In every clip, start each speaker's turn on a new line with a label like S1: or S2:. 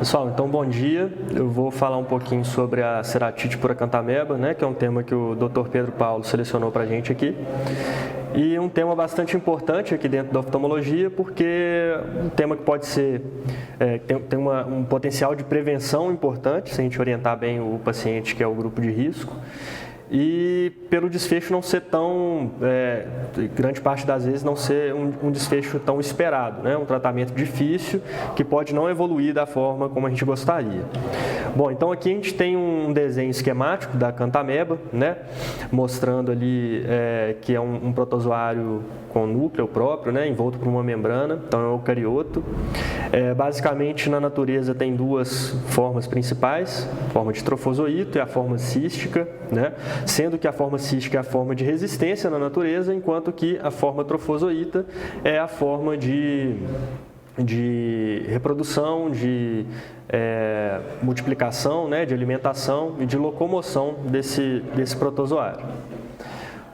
S1: Pessoal, então bom dia. Eu vou falar um pouquinho sobre a ceratite por acanthameba, né, que é um tema que o Dr. Pedro Paulo selecionou para a gente aqui. E um tema bastante importante aqui dentro da oftalmologia, porque um tema que pode ser, tem um potencial de prevenção importante, se a gente orientar bem o paciente que é o grupo de risco. E pelo desfecho não ser tão, grande parte das vezes não ser um desfecho tão esperado, né? Um tratamento difícil que pode não evoluir da forma como a gente gostaria. Bom, então aqui a gente tem um desenho esquemático da acanthameba, né? Mostrando ali que é um protozoário com núcleo próprio, né? Envolto por uma membrana, então é um eucarioto. Basicamente na natureza tem duas formas principais, a forma de trofozoito e a forma cística, né? Sendo que a forma cística é a forma de resistência na natureza, enquanto que a forma trofozoíta é a forma de reprodução, de multiplicação, né, de alimentação e de locomoção desse protozoário.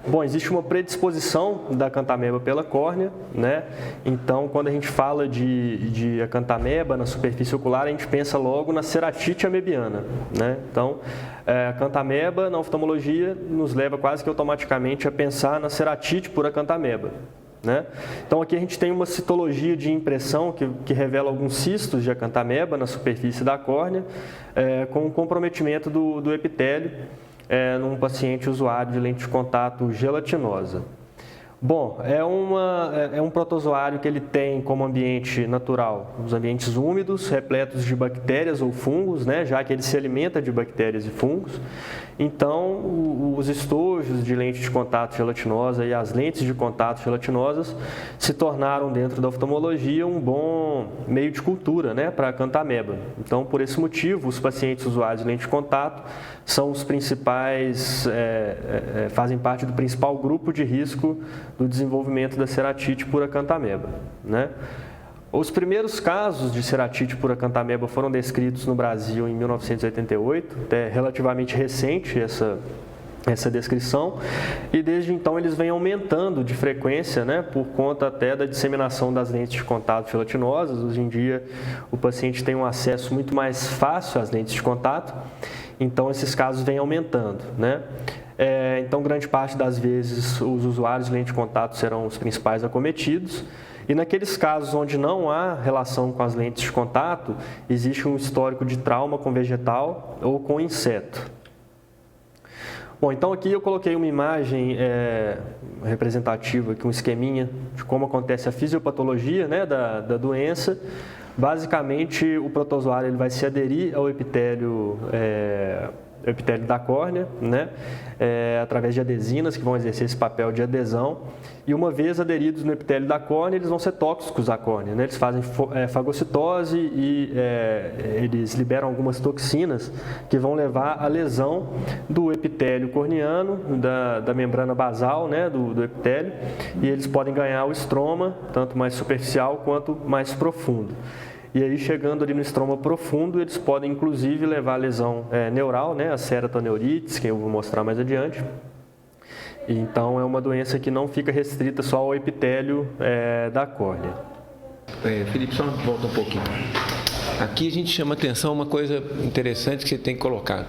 S1: Bom, existe uma predisposição da acanthameba pela córnea, né? Então, quando a gente fala de acanthameba na superfície ocular, a gente pensa logo na ceratite amebiana, né? Então, a acanthameba na oftalmologia nos leva quase que automaticamente a pensar na ceratite por acanthameba, né? Então, aqui a gente tem uma citologia de impressão que revela alguns cistos de acanthameba na superfície da córnea, com o comprometimento do epitélio, num paciente usuário de lente de contato gelatinosa. Bom, é um protozoário que ele tem como ambiente natural os ambientes úmidos, repletos de bactérias ou fungos, né, já que ele se alimenta de bactérias e fungos. Então, os estojos de lente de contato gelatinosa e as lentes de contato gelatinosas se tornaram, dentro da oftalmologia, um bom meio de cultura, né, para a acanthameba. Então, por esse motivo, os pacientes usuários de lente de contato são os principais, fazem parte do principal grupo de risco do desenvolvimento da ceratite por acanthameba, né? Os primeiros casos de ceratite por acanthameba foram descritos no Brasil em 1988, é relativamente recente essa descrição, e desde então eles vêm aumentando de frequência, né, por conta até da disseminação das lentes de contato gelatinosas. Hoje em dia o paciente tem um acesso muito mais fácil às lentes de contato, então esses casos vêm aumentando, né? Então, grande parte das vezes os usuários de lente de contato serão os principais acometidos. E naqueles casos onde não há relação com as lentes de contato, existe um histórico de trauma com vegetal ou com inseto. Bom, então aqui eu coloquei uma imagem representativa, aqui um esqueminha de como acontece a fisiopatologia, né, da doença. Basicamente, o protozoário ele vai se aderir ao epitélio da córnea, né, através de adesinas que vão exercer esse papel de adesão, e uma vez aderidos no epitélio da córnea, eles vão ser tóxicos à córnea, né? Eles fazem fagocitose e eles liberam algumas toxinas que vão levar à lesão do epitélio corneano, da membrana basal, né, do epitélio, e eles podem ganhar o estroma, tanto mais superficial quanto mais profundo. E aí, chegando ali no estroma profundo, eles podem inclusive levar a lesão neural, né, a ceratoneurites, que eu vou mostrar mais adiante. Então, é uma doença que não fica restrita só ao epitélio da córnea.
S2: Felipe, só volta um pouquinho. Aqui a gente chama atenção uma coisa interessante que você tem que colocar.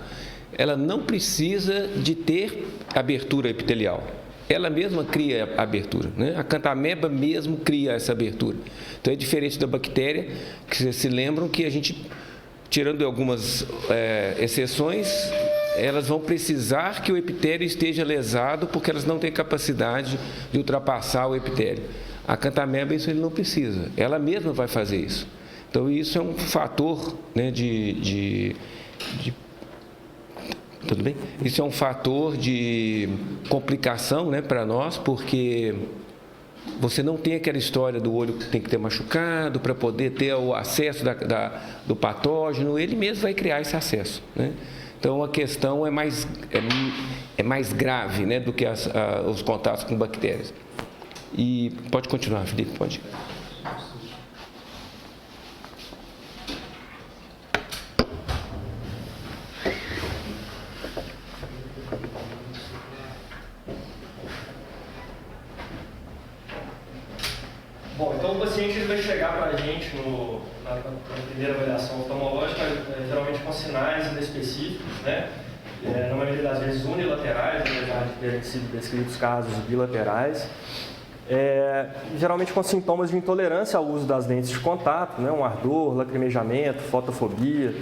S2: Ela não precisa de ter abertura epitelial. Ela mesma cria a abertura, né? A acanthameba mesmo cria essa abertura. Então é diferente da bactéria, que vocês se lembram que a gente, tirando algumas exceções, elas vão precisar que o epitélio esteja lesado, porque elas não têm capacidade de ultrapassar o epitélio. A acanthameba, isso ele não precisa, ela mesma vai fazer isso. Então isso é um fator, né, tudo bem? Isso é um fator de complicação, né, para nós, porque você não tem aquela história do olho que tem que ter machucado para poder ter o acesso do patógeno, ele mesmo vai criar esse acesso, né? Então a questão é mais grave, né, do que os contatos com bactérias. E pode continuar, Felipe, pode.
S1: Bom, então o paciente vai chegar para a gente na na primeira avaliação oftalmológica, geralmente com sinais inespecíficos, né? Na maioria das vezes unilaterais, apesar de terem sido descritos casos bilaterais. Geralmente com sintomas de intolerância ao uso das lentes de contato, né? Um ardor, lacrimejamento, fotofobia,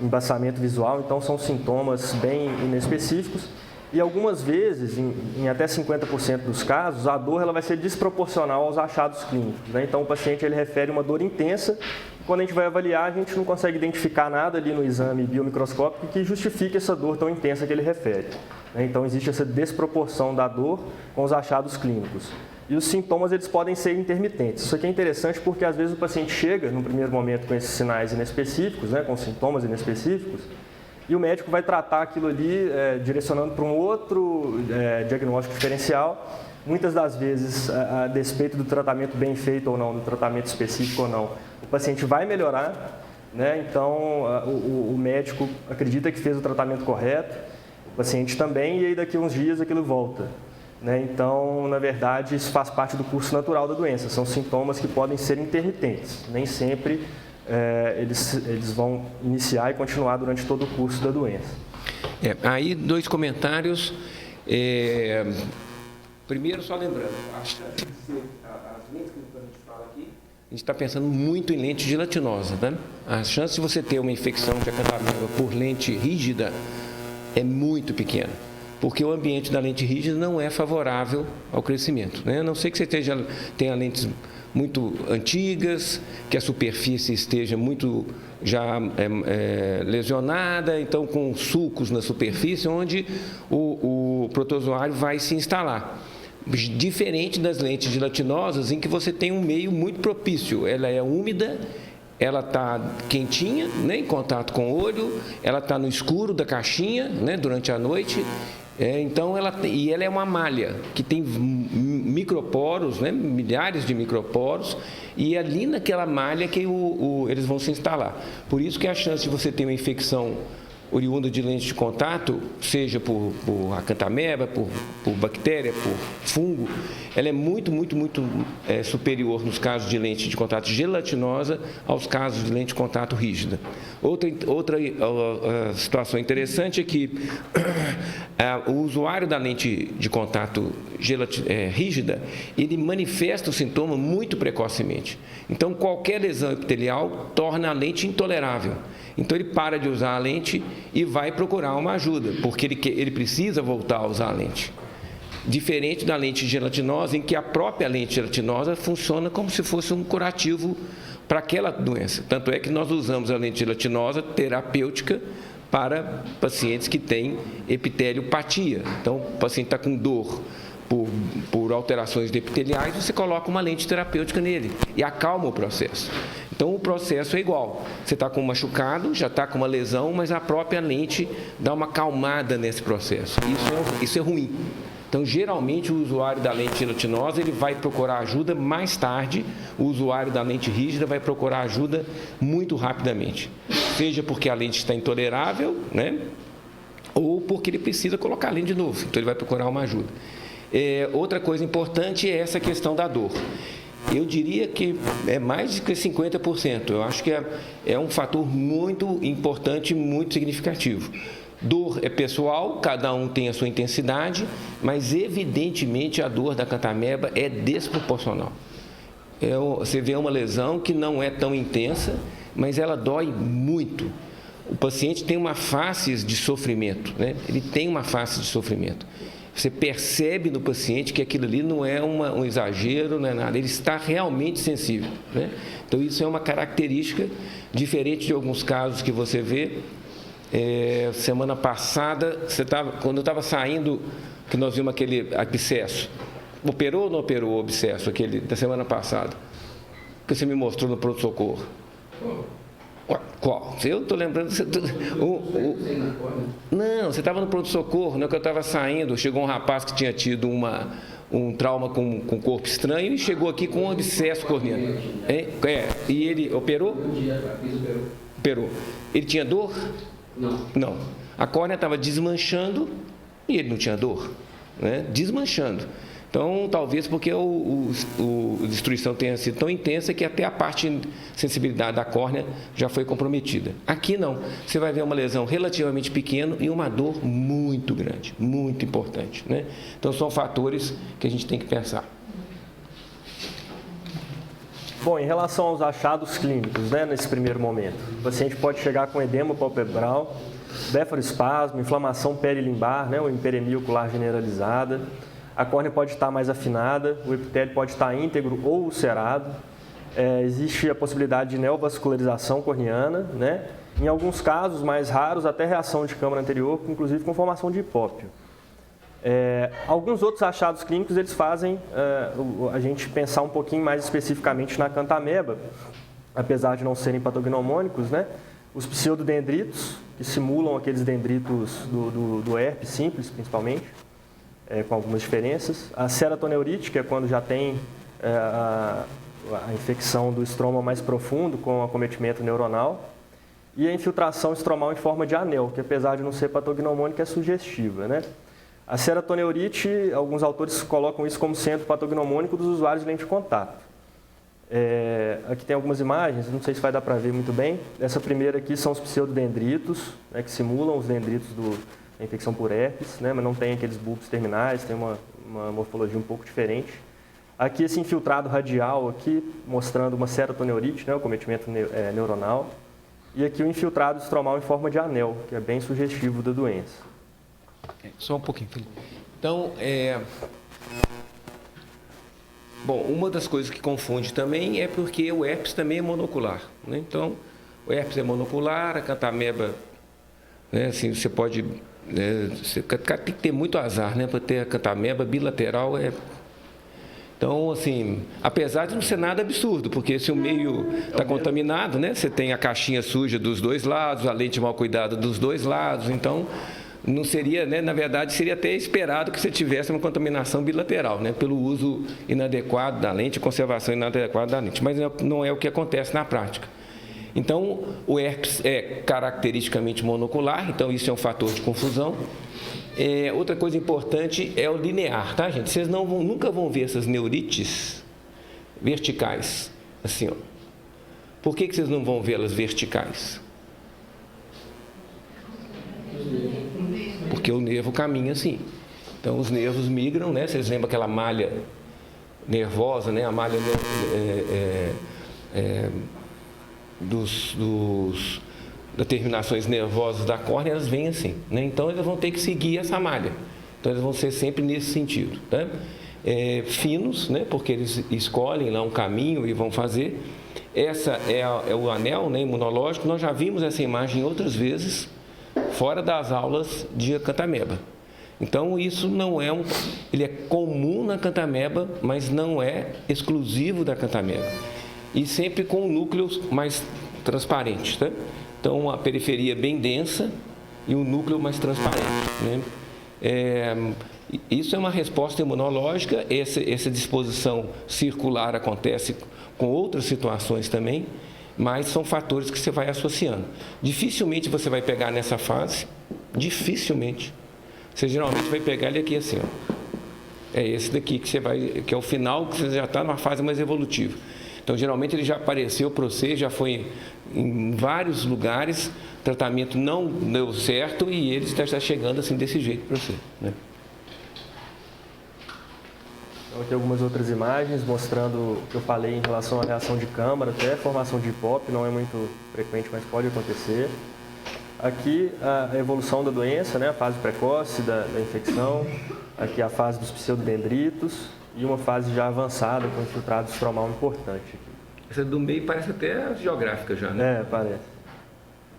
S1: embaçamento visual, então são sintomas bem inespecíficos. E algumas vezes, em até 50% dos casos, a dor ela vai ser desproporcional aos achados clínicos, né? Então o paciente ele refere uma dor intensa, e quando a gente vai avaliar, a gente não consegue identificar nada ali no exame biomicroscópico que justifique essa dor tão intensa que ele refere, né? Então existe essa desproporção da dor com os achados clínicos. E os sintomas eles podem ser intermitentes. Isso aqui é interessante porque às vezes o paciente chega no primeiro momento com esses sinais inespecíficos, né, com sintomas inespecíficos, e o médico vai tratar aquilo ali direcionando para um outro diagnóstico diferencial. Muitas das vezes, a despeito do tratamento bem feito ou não, do tratamento específico ou não, o paciente vai melhorar, né? Então o médico acredita que fez o tratamento correto, o paciente também, e aí daqui a uns dias aquilo volta. Então, na verdade, isso faz parte do curso natural da doença. São sintomas que podem ser intermitentes. Nem sempre eles vão iniciar e continuar durante todo o curso da doença.
S2: Aí, 2 comentários. Primeiro, só lembrando, as lentes que a gente fala aqui, a gente está pensando muito em lente gelatinosa, né? A chance de você ter uma infecção de acanthomeba por lente rígida é muito pequena, porque o ambiente da lente rígida não é favorável ao crescimento, né? A não ser que você tenha lentes muito antigas, que a superfície esteja muito já lesionada, então com sulcos na superfície, onde o protozoário vai se instalar. Diferente das lentes gelatinosas, em que você tem um meio muito propício, ela é úmida, ela está quentinha, né, em contato com o olho, ela está no escuro da caixinha, né, durante a noite. Então ela é uma malha que tem microporos, né, milhares de microporos, e é ali naquela malha que eles vão se instalar. Por isso que a chance de você ter uma infecção oriunda de lente de contato, seja por acanthomeba, por bactéria, por fungo, ela é muito superior nos casos de lente de contato gelatinosa aos casos de lente de contato rígida. Outra situação interessante é que o usuário da lente de contato rígida, ele manifesta o sintoma muito precocemente. Então, qualquer lesão epitelial torna a lente intolerável. Então, ele para de usar a lente e vai procurar uma ajuda, porque ele precisa voltar a usar a lente. Diferente da lente gelatinosa, em que a própria lente gelatinosa funciona como se fosse um curativo para aquela doença. Tanto é que nós usamos a lente gelatinosa terapêutica para pacientes que têm epiteliopatia. Então, o paciente está com dor por alterações epiteliais, você coloca uma lente terapêutica nele e acalma o processo. Então, o processo é igual. Você está com um machucado, já está com uma lesão, mas a própria lente dá uma acalmada nesse processo. Isso é ruim. Então, geralmente, o usuário da lente gelatinosa ele vai procurar ajuda mais tarde, o usuário da lente rígida vai procurar ajuda muito rapidamente. Seja porque a lente está intolerável, né? Ou porque ele precisa colocar a lente de novo. Então, ele vai procurar uma ajuda. Outra coisa importante é essa questão da dor. Eu diria que é mais de 50%. Eu acho que é um fator muito importante, muito significativo. Dor é pessoal, cada um tem a sua intensidade, mas evidentemente a dor da acanthomeba é desproporcional. Você vê uma lesão que não é tão intensa, mas ela dói muito. O paciente tem uma face de sofrimento, né? Ele tem uma face de sofrimento. Você percebe no paciente que aquilo ali não é um exagero, não é nada, ele está realmente sensível, né? Então, isso é uma característica diferente de alguns casos que você vê. Semana passada, quando eu estava saindo, que nós vimos aquele abscesso, operou ou não operou o abscesso, aquele da semana passada, que você me mostrou no pronto-socorro? Qual? Eu estou lembrando. Não, você estava no pronto-socorro, né, que eu estava saindo, chegou um rapaz que tinha tido um trauma com corpo estranho e chegou aqui com um abscesso corneano. E ele operou? Operou. Ele tinha dor? Não. A córnea estava desmanchando e ele não tinha dor, né? Desmanchando. Então, talvez porque a destruição tenha sido tão intensa que até a parte sensibilidade da córnea já foi comprometida. Aqui não. Você vai ver uma lesão relativamente pequena e uma dor muito grande, muito importante, né? Então, são fatores que a gente tem que pensar.
S1: Bom, em relação aos achados clínicos, né, nesse primeiro momento, o paciente pode chegar com edema palpebral, blefaroespasmo, inflamação perilimbar, né, ou hiperemia ocular generalizada. A córnea pode estar mais afinada, o epitélio pode estar íntegro ou ulcerado. Existe a possibilidade de neovascularização corneana, né? Em alguns casos mais raros, até reação de câmara anterior, inclusive com formação de hipópio. Alguns outros achados clínicos, eles fazem a gente pensar um pouquinho mais especificamente na acanthameba, apesar de não serem patognomônicos, né? Os pseudodendritos, que simulam aqueles dendritos do herpes simples, principalmente, com algumas diferenças. A ceratoneurite, que é quando já tem a infecção do estroma mais profundo, com acometimento neuronal. E a infiltração estromal em forma de anel, que apesar de não ser patognomônica, é sugestiva, né? A ceratoneurite, alguns autores colocam isso como sendo patognomônico dos usuários de lente de contato. Aqui tem algumas imagens, não sei se vai dar para ver muito bem. Essa primeira aqui são os pseudodendritos, né, que simulam os dendritos da infecção por herpes, né, mas não tem aqueles bulbos terminais, tem uma morfologia um pouco diferente. Aqui esse infiltrado radial, aqui, mostrando uma ceratoneurite, né, o acometimento neuronal. E aqui o infiltrado estromal em forma de anel, que é bem sugestivo da doença.
S2: Só um pouquinho, Felipe. Então, bom, uma das coisas que confunde também é porque o herpes também é monocular, né? Então, o herpes é monocular, a acanthameba, né, assim, você pode... você tem que ter muito azar, né, para ter a acanthameba bilateral. Então, assim, apesar de não ser nada absurdo, porque se o meio está contaminado, né, você tem a caixinha suja dos dois lados, a lente mal cuidada dos dois lados, então... não seria, né, na verdade, seria até esperado que você tivesse uma contaminação bilateral, né, pelo uso inadequado da lente, conservação inadequada da lente, mas não é o que acontece na prática. Então, o herpes é caracteristicamente monocular, então isso é um fator de confusão. Outra coisa importante é o linear, tá, gente? Vocês nunca vão ver essas neurites verticais, assim, ó. Por que vocês não vão vê-las verticais? Porque o nervo caminha assim. Então, os nervos migram, né? Vocês lembram aquela malha nervosa, né? A malha das terminações nervosas da córnea, elas vêm assim, né? Então, eles vão ter que seguir essa malha. Então, eles vão ser sempre nesse sentido, tá? Finos, né? Porque eles escolhem lá um caminho e vão fazer. Essa é o anel, né, imunológico. Nós já vimos essa imagem outras vezes, fora das aulas de acanthameba. Então, isso não é ele é comum na acanthameba, mas não é exclusivo da acanthameba. E sempre com núcleos mais transparentes, tá? Então, a periferia bem densa e o núcleo mais transparente, né? Isso é uma resposta imunológica. Essa disposição circular acontece com outras situações também, mas são fatores que você vai associando. Dificilmente você vai pegar nessa fase, dificilmente. Você geralmente vai pegar ele aqui assim, ó. É esse daqui que é o final, que você já está numa fase mais evolutiva. Então, geralmente ele já apareceu para você, já foi em vários lugares, o tratamento não deu certo e ele está chegando assim desse jeito para você, né?
S1: Então, aqui algumas outras imagens mostrando o que eu falei em relação à reação de câmara, até formação de hipópio, não é muito frequente, mas pode acontecer. Aqui a evolução da doença, né, a fase precoce da infecção, aqui a fase dos pseudodendritos e uma fase já avançada com infiltrado estromal importante.
S2: Essa do meio parece até geográfica já, né?
S1: Parece.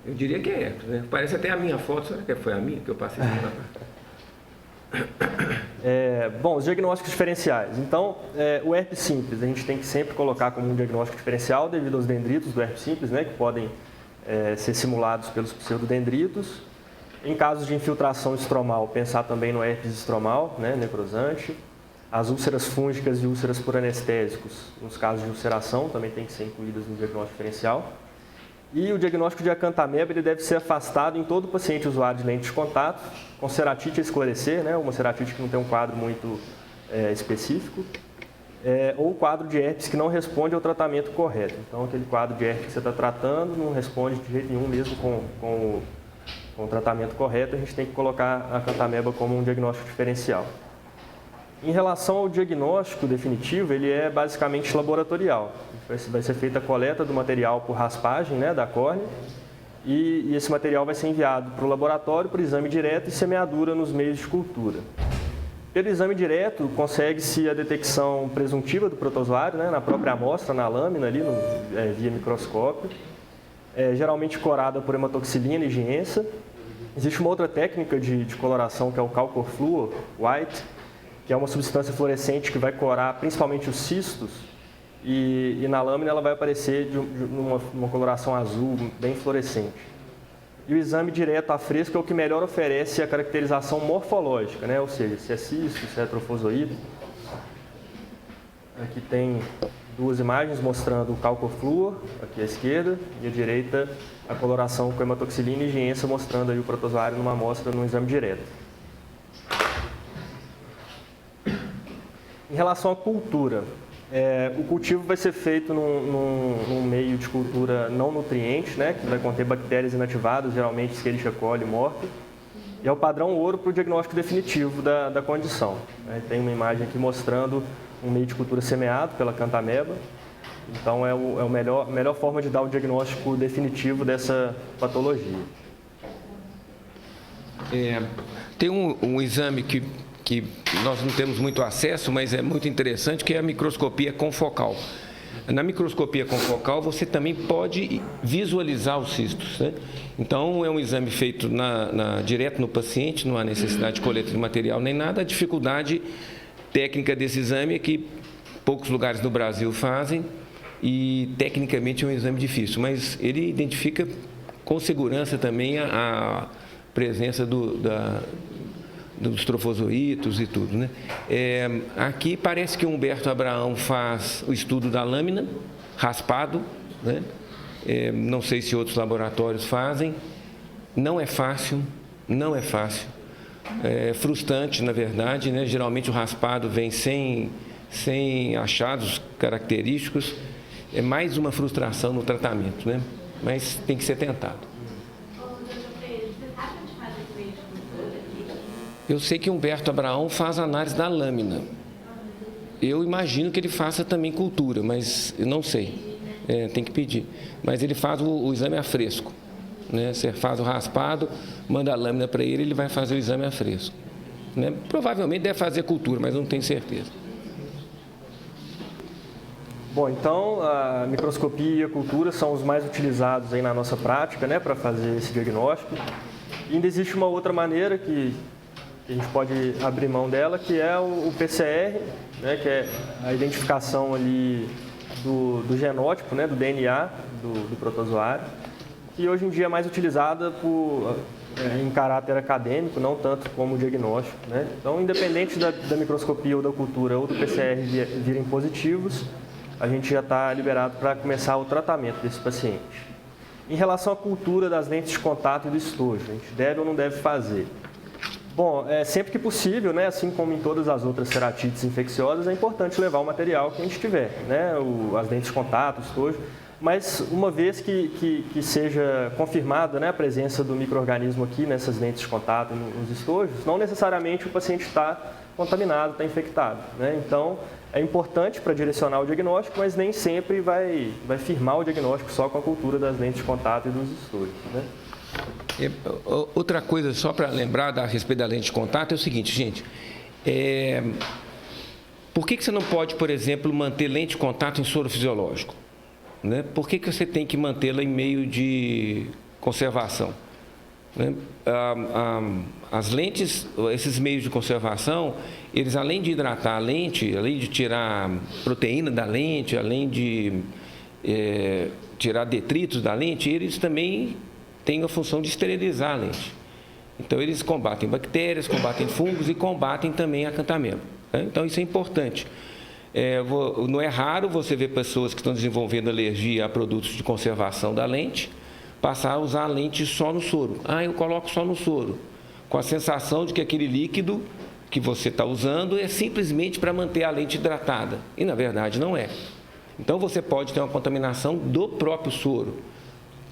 S2: Eu diria que é, né? Parece até a minha foto, será que foi a minha que eu passei na parte?
S1: Bom, os diagnósticos diferenciais. Então, o herpes simples, a gente tem que sempre colocar como um diagnóstico diferencial devido aos dendritos do herpes simples, né, que podem ser simulados pelos pseudodendritos. Em casos de infiltração estromal, pensar também no herpes estromal, né, necrosante. As úlceras fúngicas e úlceras por anestésicos, nos casos de ulceração, também tem que ser incluídas no diagnóstico diferencial. E o diagnóstico de acanthameba ele deve ser afastado em todo paciente usuário de lente de contato, com ceratite a esclarecer, né, uma ceratite que não tem um quadro muito específico, ou quadro de herpes que não responde ao tratamento correto. Então, aquele quadro de herpes que você está tratando não responde de jeito nenhum, mesmo com o tratamento correto, a gente tem que colocar a cantameba como um diagnóstico diferencial. Em relação ao diagnóstico definitivo, ele é basicamente laboratorial. Vai ser feita a coleta do material por raspagem, né, da córnea, e esse material vai ser enviado para o laboratório por exame direto e semeadura nos meios de cultura. Pelo exame direto, consegue-se a detecção presuntiva do protozoário, né, na própria amostra, na lâmina, ali, via microscópio, geralmente corada por hematoxilina e giensa. Existe uma outra técnica de coloração, que é o Calcor-Fluor White, que é uma substância fluorescente que vai corar principalmente os cistos, e na lâmina ela vai aparecer numa coloração azul bem fluorescente. E o exame direto a fresco é o que melhor oferece a caracterização morfológica, né? Ou seja, se é cisto, se é trofozoído. Aqui tem duas imagens mostrando o Calcor-Fluor, aqui à esquerda, e à direita a coloração com hematoxilina e giensa, mostrando aí o protozoário numa amostra no exame direto. Em relação à cultura, o cultivo vai ser feito num meio de cultura não nutriente, né, que vai conter bactérias inativadas, geralmente Escherichia coli morta, e é o padrão ouro para o diagnóstico definitivo da condição. Tem uma imagem aqui mostrando um meio de cultura semeado pela cantameba, então é a melhor forma de dar o diagnóstico definitivo dessa patologia.
S2: Tem um exame que nós não temos muito acesso, mas é muito interessante, que é a microscopia confocal. Na microscopia confocal, você também pode visualizar os cistos, né? Então, é um exame feito direto no paciente, não há necessidade de coleta de material nem nada. A dificuldade técnica desse exame é que poucos lugares no Brasil fazem e, tecnicamente, é um exame difícil, mas ele identifica com segurança também a presença dos trofozoítos e tudo, né? Aqui parece que o Humberto Abraão faz o estudo da lâmina, raspado, né? Não sei se outros laboratórios fazem. Não é fácil, não é fácil. É frustrante, na verdade, né? Geralmente o raspado vem sem achados característicos. É mais uma frustração no tratamento, né? Mas tem que ser tentado. Eu sei que Humberto Abraão faz análise da lâmina. Eu imagino que ele faça também cultura, mas eu não sei. Tem que pedir. Mas ele faz o exame a fresco, né? Você faz o raspado, manda a lâmina para ele vai fazer o exame a fresco, né? Provavelmente deve fazer cultura, mas não tenho certeza.
S1: Bom, então a microscopia e a cultura são os mais utilizados aí na nossa prática, né, para fazer esse diagnóstico. E ainda existe uma outra maneira que a gente pode abrir mão dela, que é o PCR, né, que é a identificação ali do genótipo, né, do DNA do protozoário, que hoje em dia é mais utilizada em caráter acadêmico, não tanto como diagnóstico, né? Então, independente da microscopia ou da cultura ou do PCR virem positivos, a gente já está liberado para começar o tratamento desse paciente. Em relação à cultura das lentes de contato e do estojo, a gente deve ou não deve fazer? Bom, sempre que possível, né, assim como em todas as outras ceratites infecciosas, é importante levar o material que a gente tiver, né, as lentes de contato, o estojo, mas uma vez que seja confirmada, né, a presença do micro-organismo aqui nessas lentes de contato e nos estojos, não necessariamente o paciente está contaminado, está infectado, né? Então, é importante para direcionar o diagnóstico, mas nem sempre vai firmar o diagnóstico só com a cultura das lentes de contato e dos estojos, né?
S2: Outra coisa, só para lembrar a respeito da lente de contato, é o seguinte, gente. Por que você não pode, por exemplo, manter lente de contato em soro fisiológico, né? Por que você tem que mantê-la em meio de conservação, né? As lentes, esses meios de conservação, eles, além de hidratar a lente, além de tirar proteína da lente, além de tirar detritos da lente, eles também têm a função de esterilizar a lente. Então, eles combatem bactérias, combatem fungos e combatem também a cantameba, né? Então, isso é importante. Não é raro você ver pessoas que estão desenvolvendo alergia a produtos de conservação da lente, passar a usar a lente só no soro. Eu coloco só no soro, com a sensação de que aquele líquido que você está usando é simplesmente para manter a lente hidratada. E, na verdade, não é. Então, você pode ter uma contaminação do próprio soro.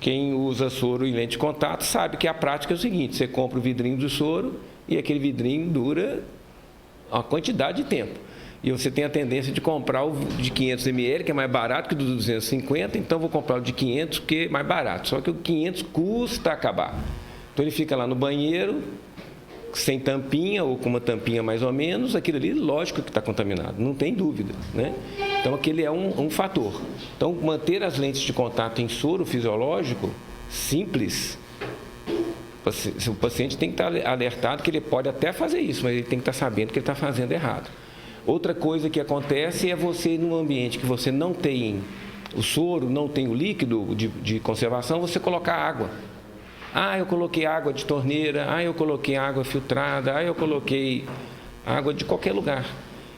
S2: Quem usa soro em lente de contato sabe que a prática é o seguinte: você compra o vidrinho do soro e aquele vidrinho dura uma quantidade de tempo. E você tem a tendência de comprar o de 500 ml, que é mais barato que o do 250, então vou comprar o de 500, que é mais barato. Só que o 500 custa acabar. Então, ele fica lá no banheiro, sem tampinha ou com uma tampinha mais ou menos, aquilo ali, lógico que está contaminado, não tem dúvida, né? Então, aquele é um fator. Então, manter as lentes de contato em soro fisiológico, simples, o paciente tem que estar alertado que ele pode até fazer isso, mas ele tem que estar sabendo que ele está fazendo errado. Outra coisa que acontece é você, num ambiente que você não tem o soro, não tem o líquido de conservação, você colocar água. Ah, eu coloquei água de torneira, eu coloquei água filtrada, eu coloquei água de qualquer lugar.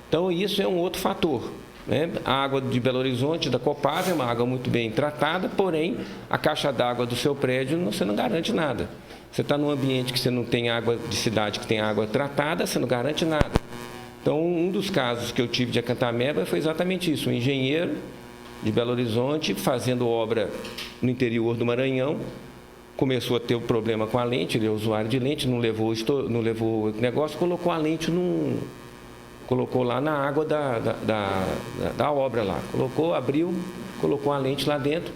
S2: Então, isso é um outro fator, né? A água de Belo Horizonte, da Copasa, é uma água muito bem tratada, porém, a caixa d'água do seu prédio, você não garante nada. Você está num ambiente que você não tem água de cidade, que tem água tratada, você não garante nada. Então, um dos casos que eu tive de acantameba foi exatamente isso. Um engenheiro de Belo Horizonte, fazendo obra no interior do Maranhão, começou a ter um problema com a lente, ele é usuário de lente, não levou o negócio, colocou a lente colocou lá na água da obra lá. Colocou, abriu, colocou a lente lá dentro,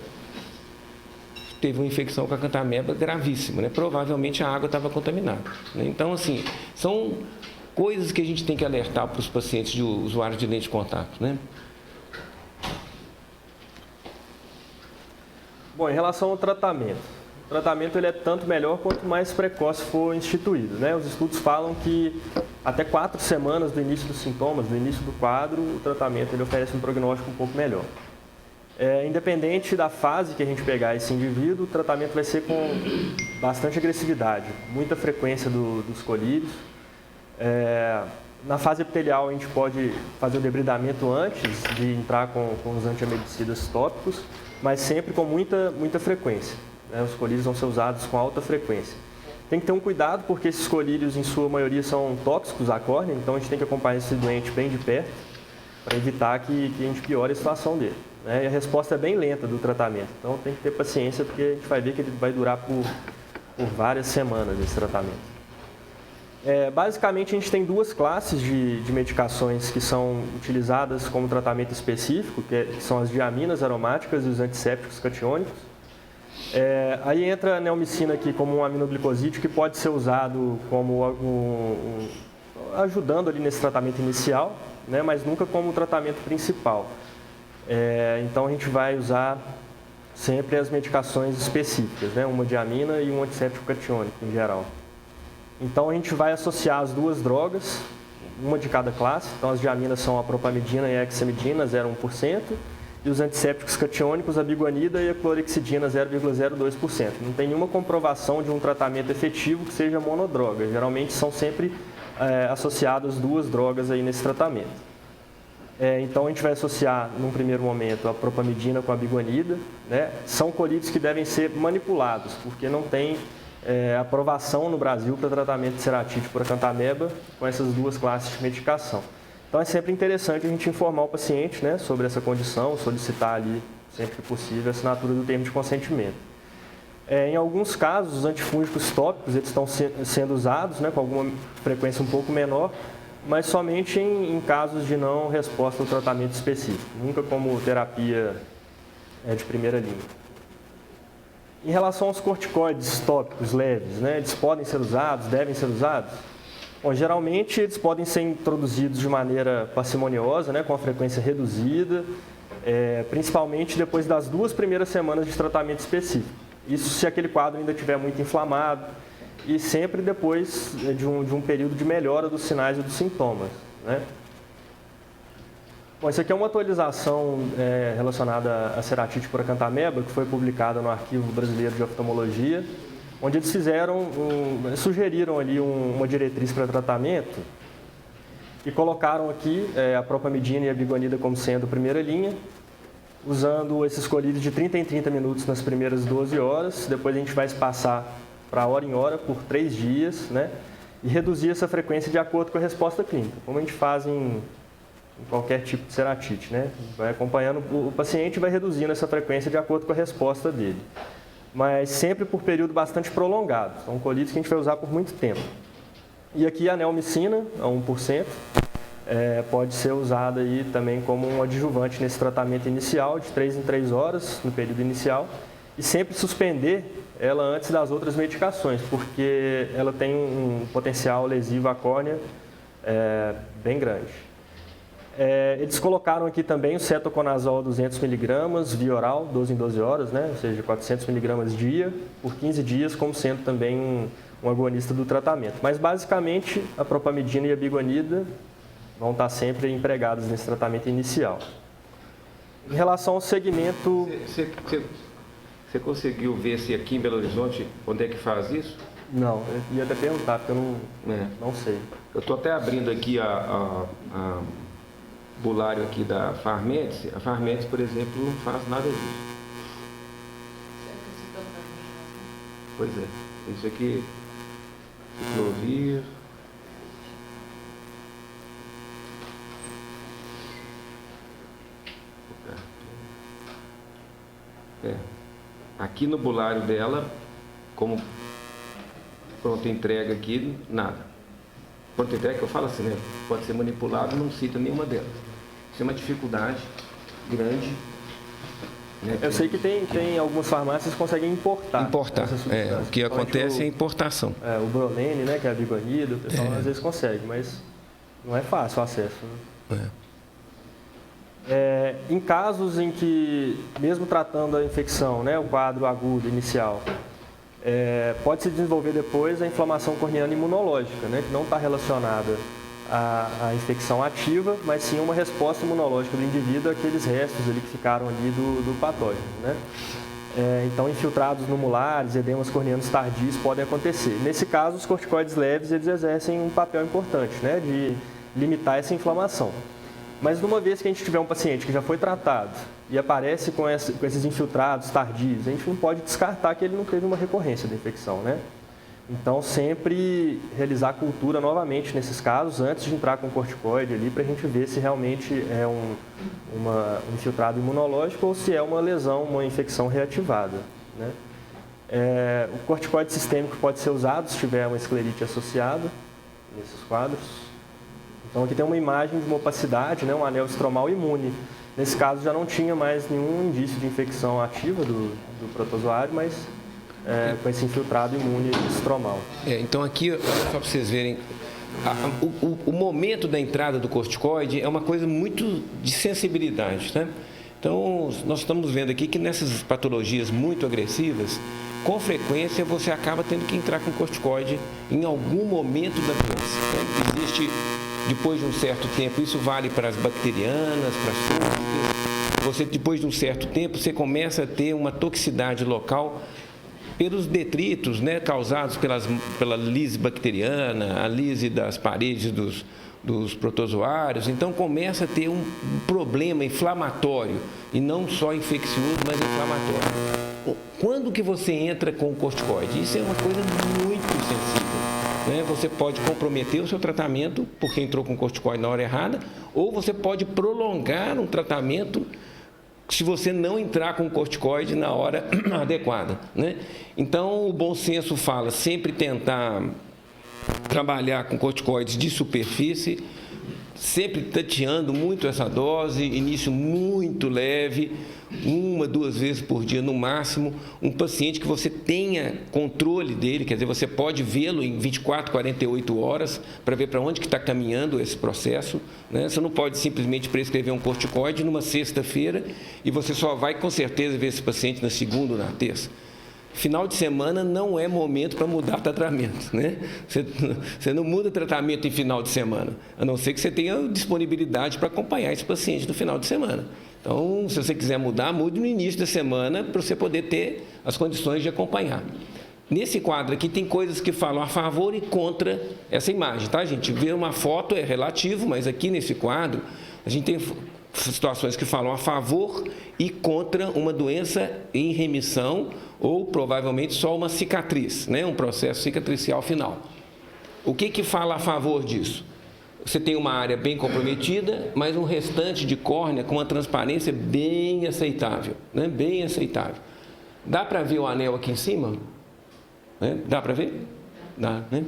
S2: teve uma infecção com a acantameba gravíssima, né? Provavelmente a água estava contaminada, né? Então, assim, são coisas que a gente tem que alertar para os pacientes de usuários de lente de contato, né?
S1: Bom, em relação ao tratamento. O tratamento ele é tanto melhor quanto mais precoce for instituído, né? Os estudos falam que até 4 semanas do início dos sintomas, do início do quadro, o tratamento ele oferece um prognóstico um pouco melhor. Independente da fase que a gente pegar esse indivíduo, o tratamento vai ser com bastante agressividade, muita frequência dos colírios. Na fase epitelial, a gente pode fazer o debridamento antes de entrar com os antiemedicidas tópicos, mas sempre com muita frequência, né? Os colírios vão ser usados com alta frequência. Tem que ter um cuidado, porque esses colírios, em sua maioria, são tóxicos à córnea, então a gente tem que acompanhar esse doente bem de perto para evitar que a gente piore a situação dele, né? E a resposta é bem lenta do tratamento, então tem que ter paciência, porque a gente vai ver que ele vai durar por várias semanas esse tratamento. Basicamente, a gente tem 2 classes de medicações que são utilizadas como tratamento específico, que são as diaminas aromáticas e os antissépticos catiônicos. Aí entra a neomicina aqui como um aminoglicosídeo que pode ser usado como ajudando ali nesse tratamento inicial, né, mas nunca como tratamento principal. Então, a gente vai usar sempre as medicações específicas, né, uma diamina e um antisséptico catiônico em geral. Então, a gente vai associar as 2 drogas, uma de cada classe. Então, as diaminas são a propamidina e a hexamidina, 0,1%, e os antissépticos catiônicos, a biguanida e a clorexidina, 0,02%. Não tem nenhuma comprovação de um tratamento efetivo que seja monodroga. Geralmente, são sempre associadas 2 drogas aí nesse tratamento. Então, a gente vai associar, num primeiro momento, a propamidina com a biguanida, né? São colírios que devem ser manipulados, porque não tem aprovação no Brasil para tratamento de ceratite por acantameba com essas 2 classes de medicação. Então, é sempre interessante a gente informar o paciente, né, sobre essa condição, solicitar ali, sempre que possível, a assinatura do termo de consentimento. Em alguns casos, os antifúngicos tópicos eles estão sendo usados, né, com alguma frequência um pouco menor, mas somente em casos de não resposta ao tratamento específico, nunca como terapia de primeira linha. Em relação aos corticoides tópicos leves, né, eles podem ser usados, devem ser usados? Bom, geralmente eles podem ser introduzidos de maneira parcimoniosa, né, com a frequência reduzida, principalmente depois das 2 primeiras semanas de tratamento específico. Isso se aquele quadro ainda estiver muito inflamado e sempre depois de um período de melhora dos sinais e dos sintomas, né? Bom, isso aqui é uma atualização relacionada à ceratite por acantameba, que foi publicada no Arquivo Brasileiro de Oftalmologia, onde eles sugeriram ali uma diretriz para tratamento e colocaram aqui a propamidina e a biguanida como sendo primeira linha, usando esses colírios de 30 em 30 minutos nas primeiras 12 horas, depois a gente vai espaçar para hora em hora por 3 dias, né? e reduzir essa frequência de acordo com a resposta clínica, como a gente faz em qualquer tipo de ceratite, né? Vai acompanhando o paciente e vai reduzindo essa frequência de acordo com a resposta dele. Mas sempre por período bastante prolongado. São colites que a gente vai usar por muito tempo. E aqui a neomicina, a 1%, pode ser usada aí também como um adjuvante nesse tratamento inicial, de 3 em 3 horas, no período inicial, e sempre suspender ela antes das outras medicações, porque ela tem um potencial lesivo à córnea bem grande. Eles colocaram aqui também o cetoconazol 200mg via oral, 12 em 12 horas, né? Ou seja, 400mg dia, por 15 dias, como sendo também um agonista do tratamento. Mas, basicamente, a propamidina e a biguanida vão estar sempre empregadas nesse tratamento inicial. Em relação ao segmento...
S2: Você conseguiu ver se aqui em Belo Horizonte, onde é que faz isso?
S1: Não, eu ia até perguntar, porque eu não sei.
S2: Eu estou até abrindo aqui a bulário aqui da Farmeds. A Farmeds, por exemplo, não faz nada disso. Pois é. Isso aqui, ciclovir. Aqui no bulário dela, como pronta entrega aqui, nada. Pronta entrega, que eu falo assim, né? Pode ser manipulado, não cita nenhuma delas. Isso é uma dificuldade grande. Né?
S1: Eu sei que tem algumas farmácias que conseguem importar.
S2: O que acontece é a importação.
S1: O Brolene, né, que é a biguanida, o pessoal às vezes consegue, mas não é fácil o acesso. Né? Em casos em que, mesmo tratando a infecção, né, o quadro agudo inicial, pode se desenvolver depois a inflamação corneana imunológica, né, que não está relacionada à infecção ativa, mas sim uma resposta imunológica do indivíduo àqueles restos ali que ficaram ali do patógeno. Né? Então, infiltrados numulares, edemas corneanos tardios podem acontecer. Nesse caso, os corticoides leves eles exercem um papel importante, né, de limitar essa inflamação. Mas, numa vez que a gente tiver um paciente que já foi tratado e aparece com esses infiltrados tardios, a gente não pode descartar que ele não teve uma recorrência da infecção, né? Então, sempre realizar a cultura novamente nesses casos, antes de entrar com o corticoide ali, para a gente ver se realmente é um infiltrado imunológico ou se é uma lesão, uma infecção reativada, né? O corticoide sistêmico pode ser usado se tiver uma esclerite associada nesses quadros. Então, aqui tem uma imagem de uma opacidade, né, um anel estromal imune. Nesse caso, já não tinha mais nenhum indício de infecção ativa do protozoário, mas com esse infiltrado imune estromal.
S2: Então, aqui, só para vocês verem, o momento da entrada do corticoide é uma coisa muito de sensibilidade, né? Então, nós estamos vendo aqui que nessas patologias muito agressivas, com frequência, você acaba tendo que entrar com corticoide em algum momento da doença. Né? Existe... Depois de um certo tempo, isso vale para as bacterianas, para as súcias. Depois de um certo tempo, você começa a ter uma toxicidade local pelos detritos, né, causados pela lise bacteriana, a lise das paredes dos protozoários. Então, começa a ter um problema inflamatório, e não só infeccioso, mas inflamatório. Quando que você entra com o corticoide? Isso é uma coisa muito sensível. Você pode comprometer o seu tratamento porque entrou com corticoide na hora errada, ou você pode prolongar um tratamento se você não entrar com corticoide na hora adequada. Né? Então, o bom senso fala sempre tentar trabalhar com corticoides de superfície, sempre tateando muito essa dose, início muito leve, 1, 2 vezes por dia no máximo, um paciente que você tenha controle dele, quer dizer, você pode vê-lo em 24, 48 horas para ver para onde que está caminhando esse processo, né? Você não pode simplesmente prescrever um corticoide numa sexta-feira e você só vai com certeza ver esse paciente na segunda ou na terça. Final de semana não é momento para mudar tratamento, né? Você não muda tratamento em final de semana, a não ser que você tenha disponibilidade para acompanhar esse paciente no final de semana. Então, se você quiser mudar, mude no início da semana para você poder ter as condições de acompanhar. Nesse quadro aqui tem coisas que falam a favor e contra essa imagem, tá, gente? Ver uma foto é relativo, mas aqui nesse quadro a gente tem situações que falam a favor e contra uma doença em remissão ou provavelmente só uma cicatriz, né? Um processo cicatricial final. O que fala a favor disso? Você tem uma área bem comprometida, mas um restante de córnea com uma transparência bem aceitável, né? Bem aceitável. Dá para ver o anel aqui em cima? Né? Dá para ver? Dá, né?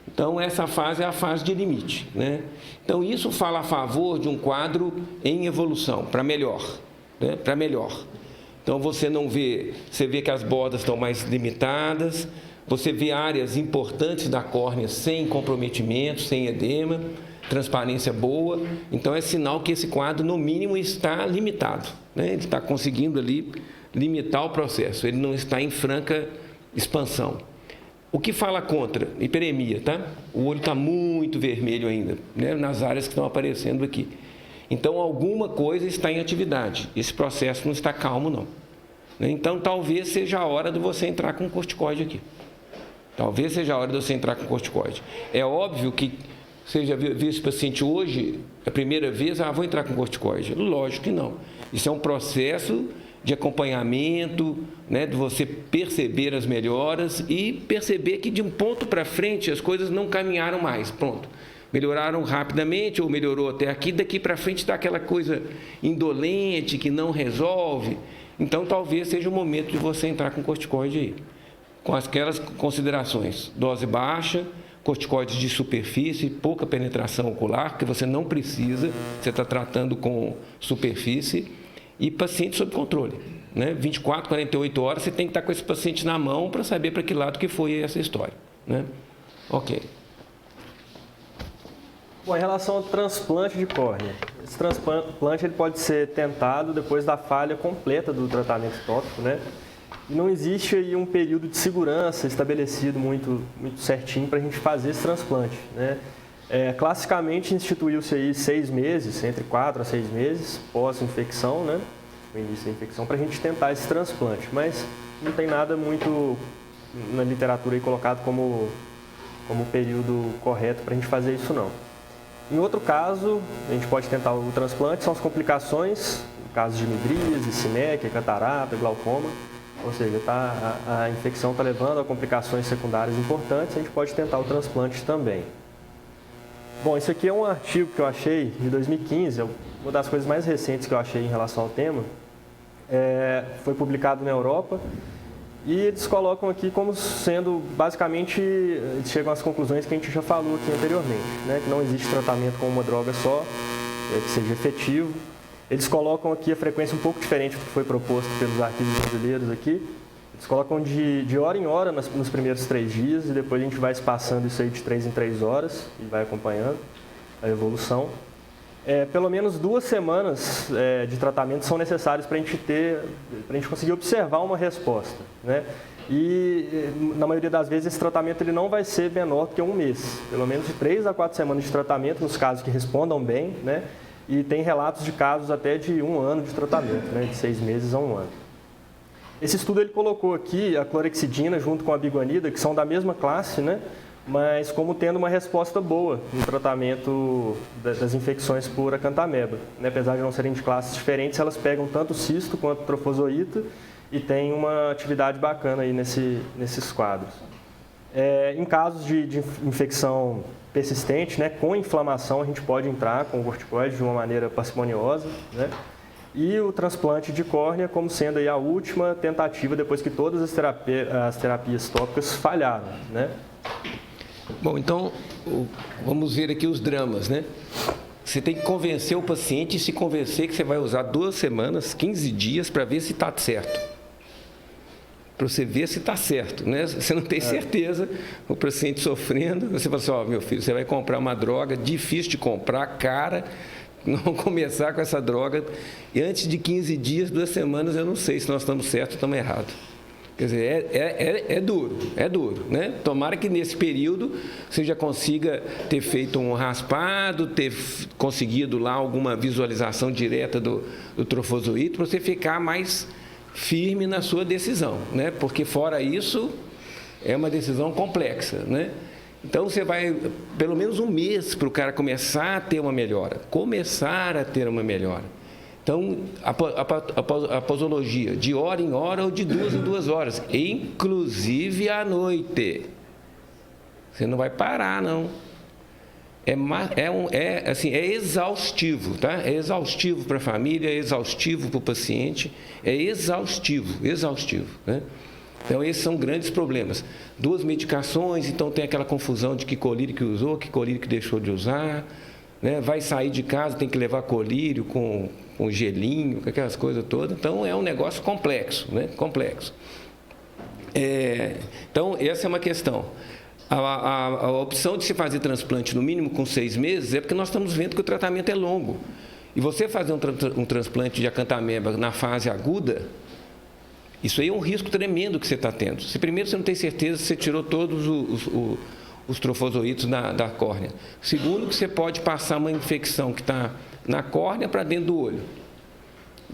S2: Então, essa fase é a fase de limite, né? Então, isso fala a favor de um quadro em evolução, para melhor, né? Para melhor. Então, você vê que as bordas estão mais limitadas, você vê áreas importantes da córnea sem comprometimento, sem edema, transparência boa. Então, é sinal que esse quadro, no mínimo, está limitado, né? Ele está conseguindo ali limitar o processo, ele não está em franca expansão. O que fala contra? Hiperemia, tá? O olho está muito vermelho ainda, né? Nas áreas que estão aparecendo aqui. Então, alguma coisa está em atividade. Esse processo não está calmo, não. Então, talvez seja a hora de você entrar com corticoide aqui. Talvez seja a hora de você entrar com corticoide. É óbvio que você já viu esse paciente hoje, a primeira vez, vou entrar com corticoide. Lógico que não. Isso é um processo de acompanhamento, né, de você perceber as melhoras e perceber que de um ponto para frente as coisas não caminharam mais. Pronto. Melhoraram rapidamente ou melhorou até aqui, daqui para frente está aquela coisa indolente que não resolve. Então, talvez seja o momento de você entrar com corticoide aí. Com aquelas considerações, dose baixa, corticoides de superfície, pouca penetração ocular, porque você não precisa, você está tratando com superfície, e paciente sob controle, né? 24, 48 horas, você tem que estar com esse paciente na mão para saber para que lado que foi essa história, né? Ok.
S1: Bom, em relação ao transplante de córnea, esse transplante ele pode ser tentado depois da falha completa do tratamento tópico, né? E não existe aí um período de segurança estabelecido muito certinho para a gente fazer esse transplante, né? Classicamente instituiu-se aí 6 meses, entre 4 a 6 meses pós-infecção, né? O início da infecção, para a gente tentar esse transplante, mas não tem nada muito na literatura aí colocado como período correto para a gente fazer isso não. Em outro caso, a gente pode tentar o transplante, são as complicações, casos de midríase, sinéquia, catarata, glaucoma, ou seja, a infecção está levando a complicações secundárias importantes, a gente pode tentar o transplante também. Bom, isso aqui é um artigo que eu achei de 2015, uma das coisas mais recentes que eu achei em relação ao tema. Foi publicado na Europa e eles colocam aqui como sendo, basicamente, eles chegam às conclusões que a gente já falou aqui anteriormente, né? Que não existe tratamento com uma droga só, que seja efetivo. Eles colocam aqui a frequência um pouco diferente do que foi proposto pelos arquivos brasileiros aqui. Eles colocam de hora em hora nos primeiros 3 dias e depois a gente vai espaçando isso aí de 3 em 3 horas e vai acompanhando a evolução. Pelo menos 2 semanas de tratamento são necessárias para a gente conseguir observar uma resposta, né? E na maioria das vezes esse tratamento ele não vai ser menor do que 1 mês, pelo menos de 3 a 4 semanas de tratamento nos casos que respondam bem, né? E tem relatos de casos até de 1 ano de tratamento, né? De 6 meses a 1 ano. Esse estudo ele colocou aqui a clorexidina junto com a biguanida, que são da mesma classe, né? Mas como tendo uma resposta boa no tratamento das infecções por acantameba, né? Apesar de não serem de classes diferentes, elas pegam tanto cisto quanto trofozoíta e tem uma atividade bacana aí nesses quadros. Em casos de infecção persistente, né, com inflamação, a gente pode entrar com o corticoide de uma maneira parcimoniosa, né? E o transplante de córnea como sendo aí a última tentativa depois que todas as terapias tópicas falharam, né?
S2: Bom, então, vamos ver aqui os dramas, né? Você tem que convencer o paciente e se convencer que você vai usar 2 semanas, 15 dias para ver se está certo. Para você ver se está certo, né? Você não tem certeza, o paciente sofrendo, você fala assim, meu filho, você vai comprar uma droga difícil de comprar, cara, não começar com essa droga, e antes de 15 dias, 2 semanas, eu não sei se nós estamos certos ou estamos errados. Quer dizer, é duro, né? Tomara que nesse período você já consiga ter feito um raspado, ter conseguido lá alguma visualização direta do trofozoíto, para você ficar mais firme na sua decisão, né? Porque fora isso, é uma decisão complexa, né? Então, você vai, pelo menos 1 mês para o cara começar a ter uma melhora. Então, a posologia, de hora em hora ou de 2 em 2 horas, inclusive à noite. Você não vai parar, não. É exaustivo, tá? É exaustivo para a família, é exaustivo para o paciente, é exaustivo, né? Então, esses são grandes problemas. 2 medicações, então tem aquela confusão de que colírio que usou, que colírio que deixou de usar, né? Vai sair de casa, tem que levar colírio com gelinho, com aquelas coisas todas. Então, é um negócio complexo, né? Complexo. Então, essa é uma questão. A opção de se fazer transplante no mínimo com 6 meses é porque nós estamos vendo que o tratamento é longo. E você fazer um transplante de acantameba na fase aguda, isso aí é um risco tremendo que você está tendo. Primeiro, você não tem certeza se você tirou todos os trofozoítos da córnea. Segundo, que você pode passar uma infecção que está na córnea para dentro do olho.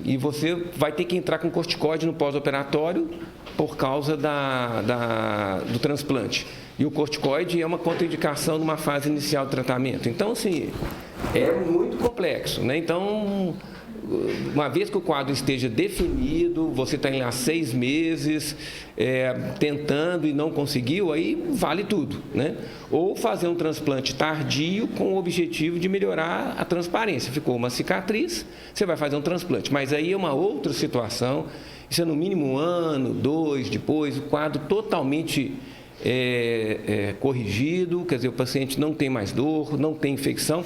S2: E você vai ter que entrar com corticoide no pós-operatório por causa do transplante. E o corticoide é uma contraindicação numa fase inicial do tratamento. Então, assim, é muito complexo, né? Então, uma vez que o quadro esteja definido, você está lá 6 meses tentando e não conseguiu, aí vale tudo, né? Ou fazer um transplante tardio com o objetivo de melhorar a transparência. Ficou uma cicatriz, você vai fazer um transplante. Mas aí é uma outra situação, isso é no mínimo 1 ano, 2, depois, o quadro totalmente corrigido, quer dizer, o paciente não tem mais dor, não tem infecção,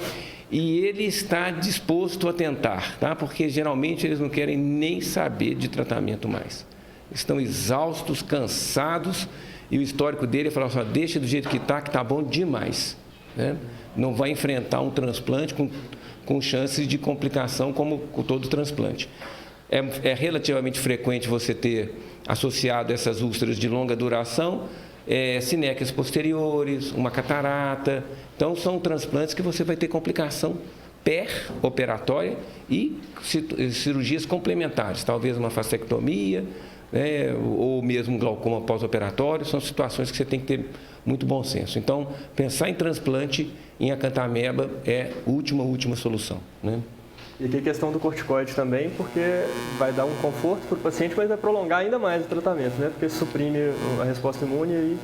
S2: e ele está disposto a tentar, tá? Porque geralmente eles não querem nem saber de tratamento mais. Estão exaustos, cansados, e o histórico dele é falar assim: deixa do jeito que está bom demais, né? Não vai enfrentar um transplante com chances de complicação como com todo transplante. É relativamente frequente você ter associado essas úlceras de longa duração, sinéquias posteriores, uma catarata. Então, são transplantes que você vai ter complicação pré-operatória e cirurgias complementares, talvez uma fasectomia, né, ou mesmo glaucoma pós-operatório. São situações que você tem que ter muito bom senso. Então, pensar em transplante em acantameba é a última solução, né?
S1: E aqui a questão do corticoide também, porque vai dar um conforto para o paciente, mas vai prolongar ainda mais o tratamento, né? Porque suprime a resposta imune e aí...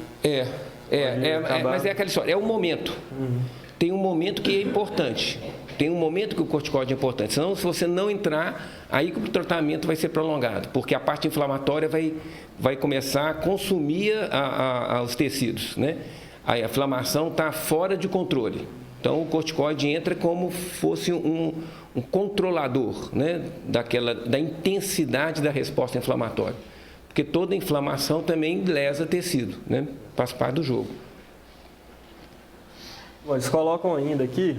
S2: Mas é aquela história, é o momento.
S1: Uhum.
S2: Tem um momento que é importante. Tem um momento que o corticoide é importante. Senão, se você não entrar, aí que o tratamento vai ser prolongado, porque a parte inflamatória vai começar a consumir os tecidos, né? Aí a inflamação está fora de controle. Então, o corticoide entra como fosse um controlador, né, da intensidade da resposta inflamatória. Porque toda inflamação também lesa tecido, né? Faz parte do jogo.
S1: Bom, eles colocam ainda aqui,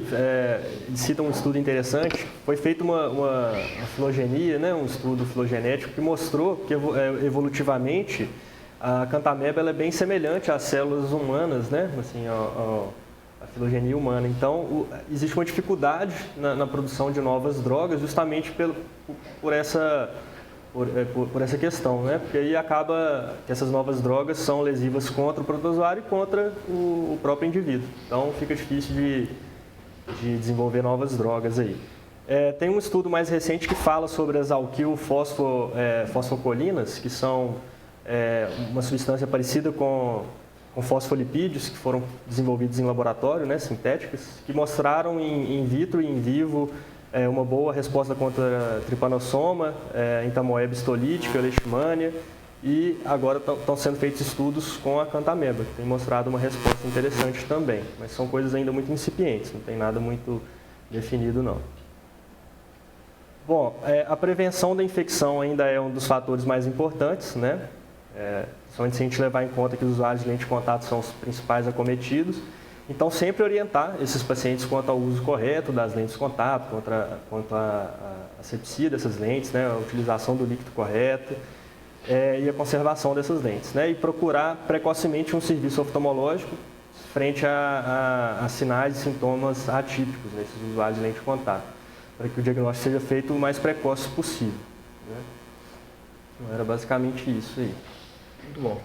S1: eles citam um estudo interessante. Foi feita uma filogenia, né, um estudo filogenético que mostrou que evolutivamente a acantameba ela é bem semelhante às células humanas, né, assim, a filogenia humana. Então, existe uma dificuldade na produção de novas drogas justamente por essa questão, né? Porque aí acaba que essas novas drogas são lesivas contra o protozoário e contra o próprio indivíduo. Então, fica difícil de desenvolver novas drogas aí. Tem um estudo mais recente que fala sobre as alquil-fosfocolinas, que são uma substância parecida com fosfolipídios que foram desenvolvidos em laboratório, né, sintéticas, que mostraram in vitro e in vivo uma boa resposta contra tripanossoma, entamoeba histolítica, leishmania, e agora estão sendo feitos estudos com a acantameba, que tem mostrado uma resposta interessante também, mas são coisas ainda muito incipientes, não tem nada muito definido não. Bom, a prevenção da infecção ainda é um dos fatores mais importantes, né? Principalmente se a gente levar em conta que os usuários de lente de contato são os principais acometidos. Então, sempre orientar esses pacientes quanto ao uso correto das lentes de contato, quanto à asepsia dessas lentes, né, a utilização do líquido correto e a conservação dessas lentes, né, e procurar precocemente um serviço oftalmológico frente a sinais e sintomas atípicos nesses usuários de lente de contato, para que o diagnóstico seja feito o mais precoce possível, né? Então, era basicamente isso aí.
S2: Muito bom.